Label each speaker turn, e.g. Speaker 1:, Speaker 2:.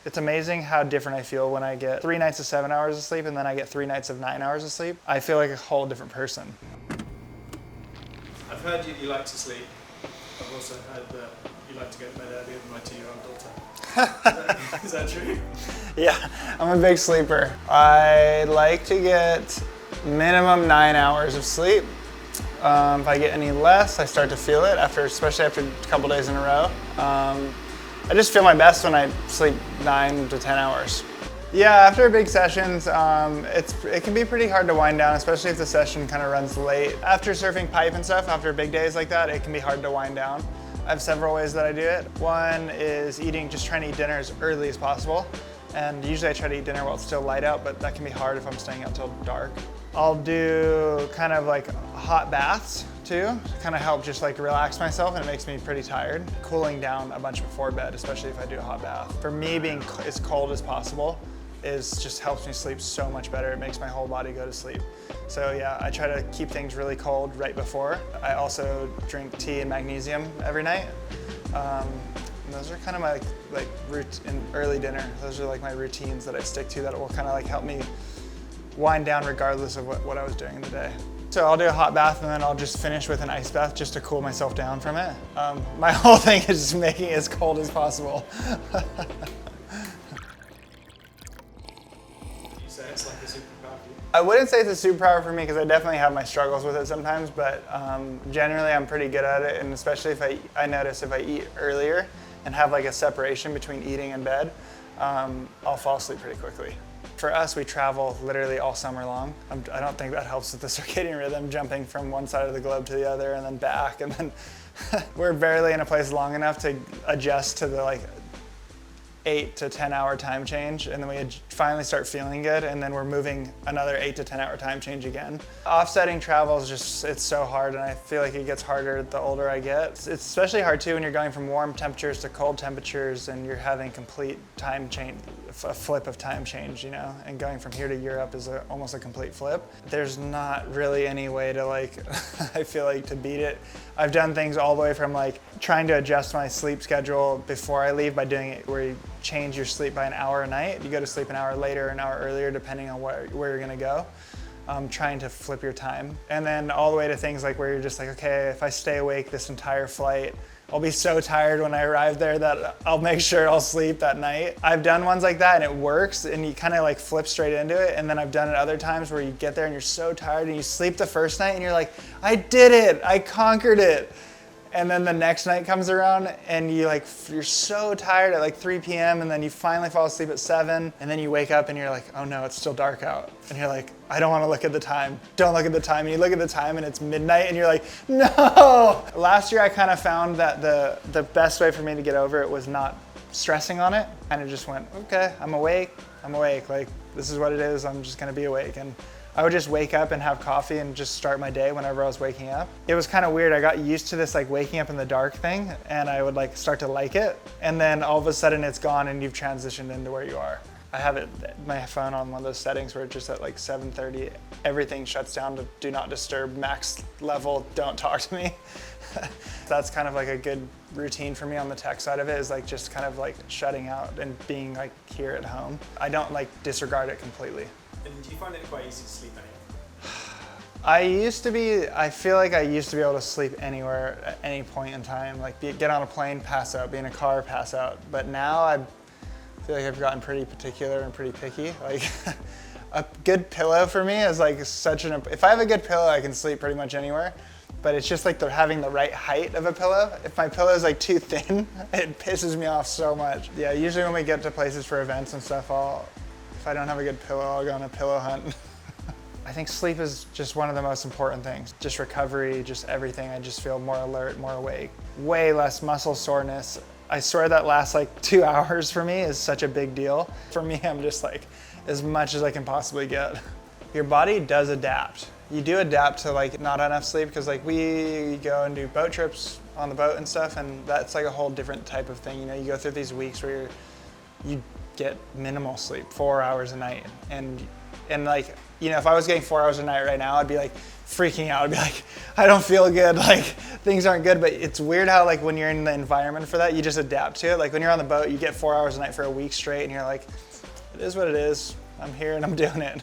Speaker 1: It's amazing how different I feel when I get 3 nights of 7 hours of sleep and then I get 3 nights of 9 hours of sleep. I feel like a whole different person.
Speaker 2: I've heard you like to sleep. I've also heard that you like to go to bed earlier than my 2-year-old daughter. Is that true?
Speaker 1: Yeah, I'm a big sleeper. I like to get minimum 9 hours of sleep. If I get any less, I start to feel it, especially after a couple days in a row. I just feel my best when I sleep 9 to 10 hours. Yeah, after big sessions, it can be pretty hard to wind down, especially if the session kind of runs late. After surfing pipe and stuff, after big days like that, it can be hard to wind down. I have several ways that I do it. One is just trying to eat dinner as early as possible. And usually I try to eat dinner while it's still light out, but that can be hard if I'm staying out till dark. I'll do kind of like hot baths too, to kind of help just like relax myself, and it makes me pretty tired. Cooling down a bunch before bed, especially if I do a hot bath. For me, being as cold as possible just helps me sleep so much better. It makes my whole body go to sleep. So yeah, I try to keep things really cold right before. I also drink tea and magnesium every night. And those are kind of my early dinner. Those are like my routines that I stick to that will kind of like help me wind down regardless of what I was doing in the day. So I'll do a hot bath and then I'll just finish with an ice bath just to cool myself down from it. My whole thing is just making it as cold as possible.
Speaker 2: You say it's like a superpower for you?
Speaker 1: I wouldn't say it's a superpower for me because I definitely have my struggles with it sometimes, but generally I'm pretty good at it, and especially if I notice if I eat earlier and have like a separation between eating and bed, I'll fall asleep pretty quickly. For us, we travel literally all summer long. I don't think that helps with the circadian rhythm, jumping from one side of the globe to the other and then back, and then we're barely in a place long enough to adjust to the like 8 to 10 hour time change, and then we finally start feeling good, and then we're moving another 8 to 10 hour time change again. Offsetting travel is it's so hard, and I feel like it gets harder the older I get. It's especially hard too when you're going from warm temperatures to cold temperatures and you're having complete time change, a flip of time change, you know, and going from here to Europe is almost a complete flip. There's not really any way to like, I feel like, to beat it. I've done things all the way from like trying to adjust my sleep schedule before I leave by doing it where you change your sleep by an hour a night. You go to sleep an hour later, an hour earlier, depending on where you're gonna go. Trying to flip your time. And then all the way to things like where you're just like, okay, if I stay awake this entire flight, I'll be so tired when I arrive there that I'll make sure I'll sleep that night. I've done ones like that and it works, and you kind of like flip straight into it. And then I've done it other times where you get there and you're so tired and you sleep the first night and you're like, I did it, I conquered it. And then the next night comes around and you're so tired at like 3 p.m. and then you finally fall asleep at 7, and then you wake up and you're like, oh no, it's still dark out. And you're like, I don't want to look at the time. Don't look at the time. And you look at the time and it's midnight and you're like, no! Last year I kind of found that the best way for me to get over it was not stressing on it. And it just went, okay, I'm awake. Like, this is what it is. I'm just gonna be awake. And I would just wake up and have coffee and just start my day whenever I was waking up. It was kind of weird. I got used to this like waking up in the dark thing, and I would like start to like it. And then all of a sudden it's gone and you've transitioned into where you are. I have my phone on one of those settings where it's just at like 7:30, everything shuts down to do not disturb, max level, don't talk to me. That's kind of like a good routine for me on the tech side of it, is like just kind of like shutting out and being like here at home. I don't like disregard it completely.
Speaker 2: And do you find it quite easy to sleep anywhere?
Speaker 1: I feel like I used to be able to sleep anywhere at any point in time. Like get on a plane, pass out, be in a car, pass out. But now I feel like I've gotten pretty particular and pretty picky. Like a good pillow for me is like if I have a good pillow, I can sleep pretty much anywhere. But it's just like having the right height of a pillow. If my pillow is like too thin, it pisses me off so much. Yeah, usually when we get to places for events and stuff, if I don't have a good pillow, I'll go on a pillow hunt. I think sleep is just one of the most important things. Just recovery, just everything. I just feel more alert, more awake. Way less muscle soreness. I swear that last like 2 hours for me is such a big deal. For me, I'm just like as much as I can possibly get. Your body does adapt. You do adapt to like not enough sleep, because like we go and do boat trips on the boat and stuff, and that's like a whole different type of thing. You know, you go through these weeks where you get minimal sleep, 4 hours a night, and like, you know, if I was getting 4 hours a night right now, I'd be like freaking out. I'd be like, I don't feel good. Like things aren't good, but it's weird how like when you're in the environment for that, you just adapt to it. Like when you're on the boat, you get 4 hours a night for a week straight and you're like, it is what it is. I'm here and I'm doing it.